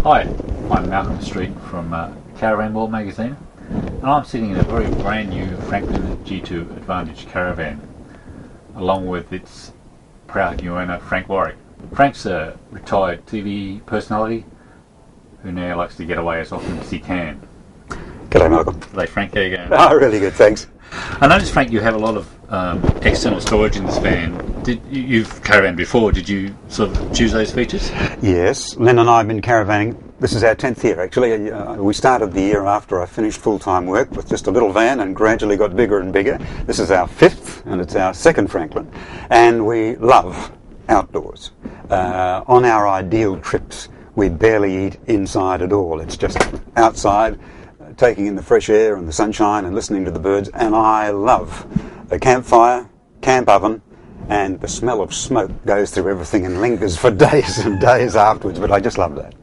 Hi, I'm Malcolm Street from Caravan World magazine, and I'm sitting in a very brand new Franklin G2 Advantage caravan, along with its proud new owner Frank Warwick. Frank's a retired TV personality who now likes to get away as often as he can. G'day, Malcolm. G'day, Frank. How you going? Oh, really good, thanks. I noticed, Frank, you have a lot of external storage in this van. You've caravan before. Did you sort of choose those features? Yes, Len and I have been caravanning. This is our 10th year, actually. We started the year after I finished full-time work with just a little van and gradually got bigger and bigger. This is our 5th, and it's our 2nd Franklin. And we love outdoors. On our ideal trips, we barely eat inside at all. It's just outside, taking in the fresh air and the sunshine and listening to the birds. And I love a campfire, camp oven, and the smell of smoke goes through everything and lingers for days and days afterwards, but I just love that.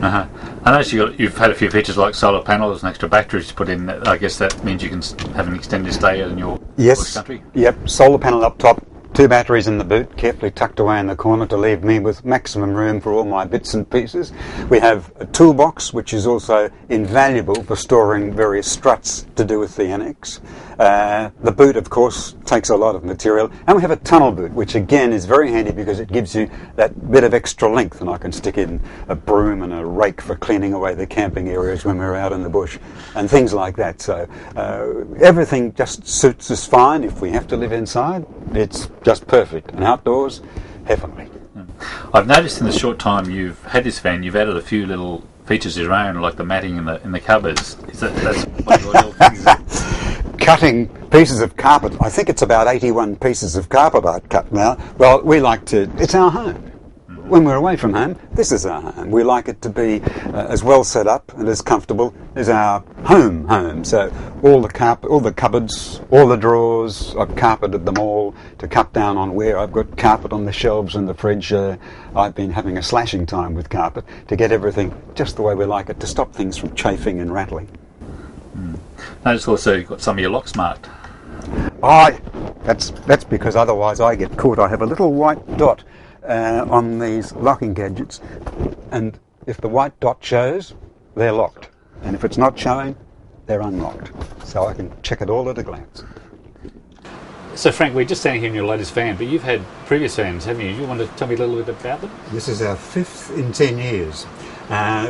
I noticed you've had a few features like solar panels and extra batteries put in. I guess that means you can have an extended stay in your bush country? Yep, solar panel up top, 2 batteries in the boot, carefully tucked away in the corner to leave me with maximum room for all my bits and pieces. We have a toolbox, which is also invaluable for storing various struts to do with the annex. The boot, of course, takes a lot of material. And we have a tunnel boot, which again is very handy because it gives you that bit of extra length, and I can stick in a broom and a rake for cleaning away the camping areas when we're out in the bush and things like that. So everything just suits us fine. If we have to live inside, it's just perfect. And outdoors, heavenly. I've noticed in the short time you've had this van, you've added a few little features of your own, like the matting in the cupboards. That's one of your little things? Cutting pieces of carpet. I think it's about 81 pieces of carpet I've cut now. Well, we like to, it's our home. When we're away from home, this is our home. We like it to be as well set up and as comfortable as our home. So all the cupboards, all the drawers, I've carpeted them all to cut down on wear. I've got carpet on the shelves in the fridge. I've been having a slashing time with carpet to get everything just the way we like it, to stop things from chafing and rattling. Notice also you've got some of your locks marked. That's because otherwise I get caught. I have a little white dot on these locking gadgets, and if the white dot shows, they're locked, and if it's not showing, they're unlocked, so I can check it all at a glance. So Frank, we're just standing here in your latest van, but you've had previous vans, haven't you? You want to tell me a little bit about them? This is our 5th in 10 years.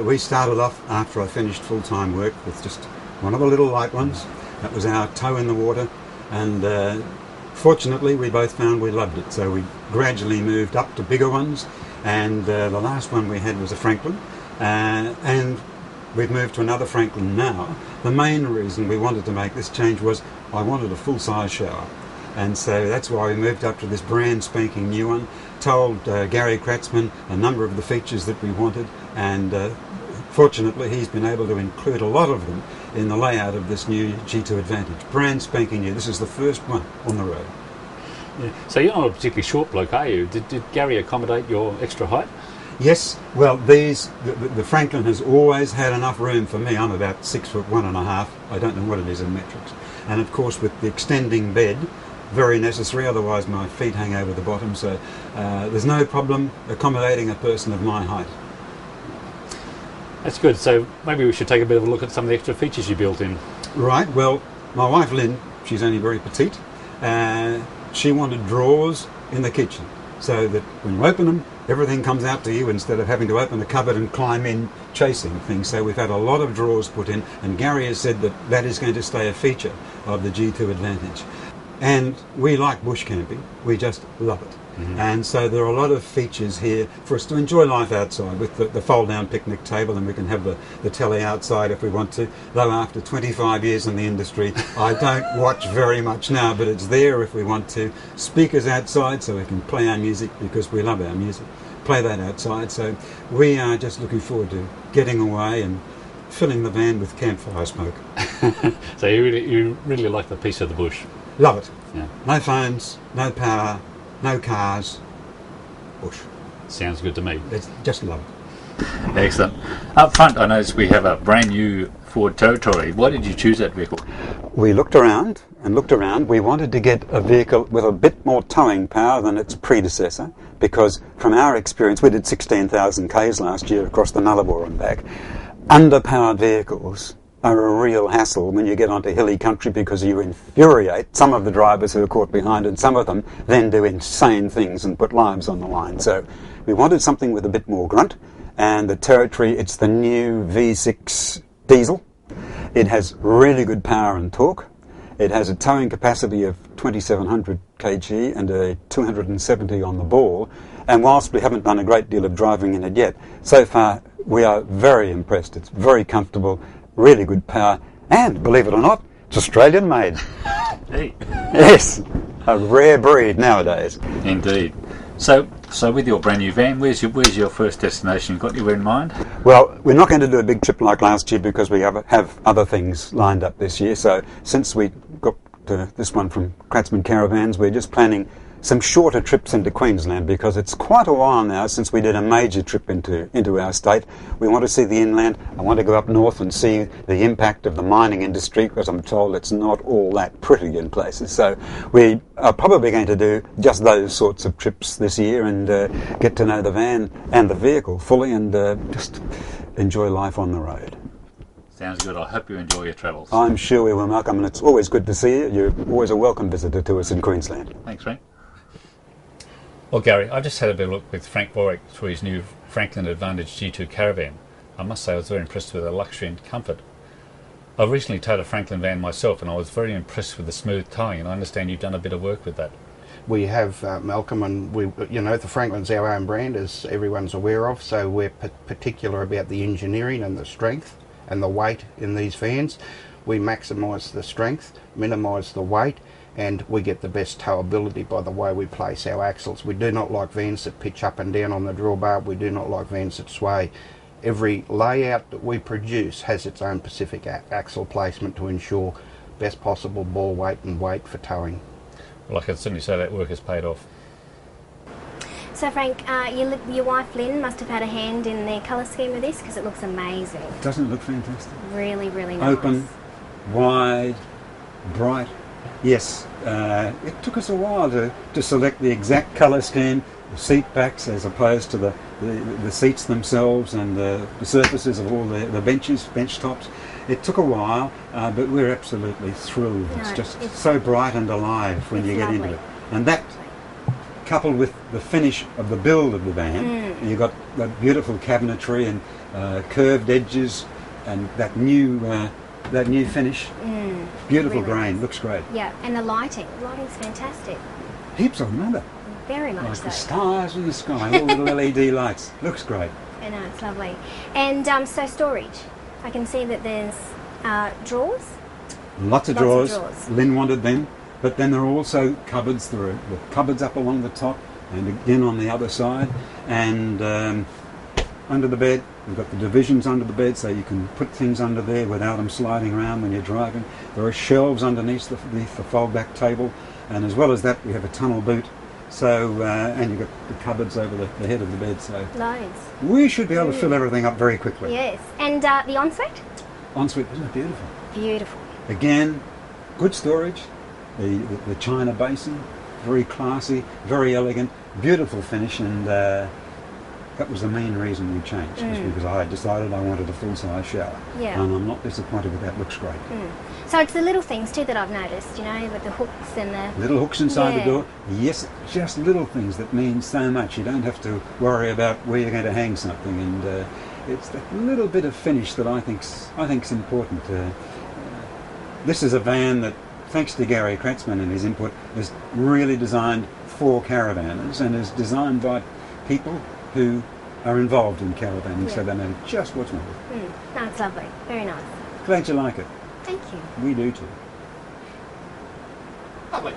We started off after I finished full-time work with just one of the little light ones. That was our toe in the water, and fortunately we both found we loved it, so we gradually moved up to bigger ones, and the last one we had was a Franklin, and we've moved to another Franklin now. The main reason we wanted to make this change was I wanted a full-size shower, and so that's why we moved up to this brand spanking new one. Told Gary Kratzman a number of the features that we wanted, and fortunately he's been able to include a lot of them in the layout of this new G2 Advantage. Brand spanking new. This is the first one on the road. Yeah. So you're not a particularly short bloke, are you? Did Gary accommodate your extra height? Yes. Well, the Franklin has always had enough room for me. I'm about 6'1.5". I don't know what it is in metrics. And of course with the extending bed, very necessary, otherwise my feet hang over the bottom, so there's no problem accommodating a person of my height. That's good. So maybe we should take a bit of a look at some of the extra features you built in. Right. Well, my wife Lynn, she's only very petite. She wanted drawers in the kitchen so that when you open them, everything comes out to you instead of having to open the cupboard and climb in chasing things. So we've had a lot of drawers put in, and Gary has said that that is going to stay a feature of the G2 Advantage. And we like bush camping. We just love it. Mm-hmm. And so there are a lot of features here for us to enjoy life outside, with the fold-down picnic table, and we can have the telly outside if we want to. Though after 25 years in the industry, I don't watch very much now, but it's there if we want to. Speakers outside so we can play our music, because we love our music. Play that outside. So we are just looking forward to getting away and filling the van with campfire smoke. So you really like the peace of the bush? Love it. Yeah. No phones, no power, no cars, bush. Sounds good to me. It's just love it. Excellent. Up front, I noticed we have a brand new Ford Territory. Why did you choose that vehicle? We looked around and looked around. We wanted to get a vehicle with a bit more towing power than its predecessor, because from our experience, we did 16,000 k's last year across the Nullarbor and back. Underpowered vehicles are a real hassle when you get onto hilly country because you infuriate some of the drivers who are caught behind, and some of them then do insane things and put lives on the line. So we wanted something with a bit more grunt, and the Territory, it's the new V6 diesel. It has really good power and torque. It has a towing capacity of 2,700 kg and a 270 on the ball, and whilst we haven't done a great deal of driving in it yet, so far we are very impressed. It's very comfortable, really good power, and believe it or not, it's Australian made. Hey. Yes, a rare breed nowadays. Indeed. So with your brand new van, where's your first destination? Got anywhere in mind? Well, we're not going to do a big trip like last year because we have other things lined up this year. So since we got this one from Kratzmann Caravans, we're just planning some shorter trips into Queensland because it's quite a while now since we did a major trip into our state. We want to see the inland. I want to go up north and see the impact of the mining industry because I'm told it's not all that pretty in places. So we are probably going to do just those sorts of trips this year and get to know the van and the vehicle fully and just enjoy life on the road. Sounds good. I hope you enjoy your travels. I'm sure we will, Malcolm, and it's always good to see you. You're always a welcome visitor to us in Queensland. Thanks, Frank. Well, Gary, I just had a bit of a look with Frank Warwick through his new Franklin Advantage G2 caravan. I must say I was very impressed with the luxury and comfort. I've recently towed a Franklin van myself and I was very impressed with the smooth towing, and I understand you've done a bit of work with that. We have, Malcolm, and the Franklin's our own brand, as everyone's aware of, so we're particular about the engineering and the strength and the weight in these vans. We maximise the strength, minimise the weight, and we get the best towability by the way we place our axles. We do not like vans that pitch up and down on the drawbar. We do not like vans that sway. Every layout that we produce has its own specific axle placement to ensure best possible ball weight and weight for towing. Well, I can certainly say that work has paid off. So Frank, your wife Lynn must have had a hand in the colour scheme of this because it looks amazing. Doesn't it look fantastic? Really, really nice. Open, wide, bright. Yes, it took us a while to select the exact colour scheme, the seat backs as opposed to the seats themselves and the surfaces of all the bench tops. It took a while, but we're absolutely thrilled. No, it's just so bright and alive when you get lovely. into it. And that, coupled with the finish of the build of the van, you've got that beautiful cabinetry and curved edges and that new finish. Beautiful really grain, nice. Looks great. Yeah, and the lighting's fantastic. Heaps of them, aren't there? Very much Like so. the stars in the sky, all little LED lights. Looks great. I know, it's lovely. And so storage. I can see that there's drawers. Lots of drawers. Lynn wanted them, but then there are also cupboards. There are the cupboards up along the top and again on the other side. And under the bed, we've got the divisions under the bed so you can put things under there without them sliding around when you're driving. There are shelves underneath the fold-back table, and as well as that we have a tunnel boot. So, and you've got the cupboards over the head of the bed. So Loads. we should be able to fill everything up very quickly. Yes. And the ensuite? Ensuite, isn't it beautiful? Beautiful. Again, good storage. The china basin, very classy, very elegant, beautiful finish, and that was the main reason we changed, was because I decided I wanted a full-size shower. Yeah. And I'm not disappointed with that. Looks great. So it's the little things too that I've noticed, with the hooks and the... Little hooks inside the door. Yes, just little things that mean so much. You don't have to worry about where you're going to hang something, and it's that little bit of finish that I think's important. This is a van that, thanks to Gary Kratzmann and his input, is really designed for caravanners and is designed by people who are involved in caravanning, so they know just what's wanted. No, it's lovely. Very nice. Glad you like it. Thank you. We do too. Lovely.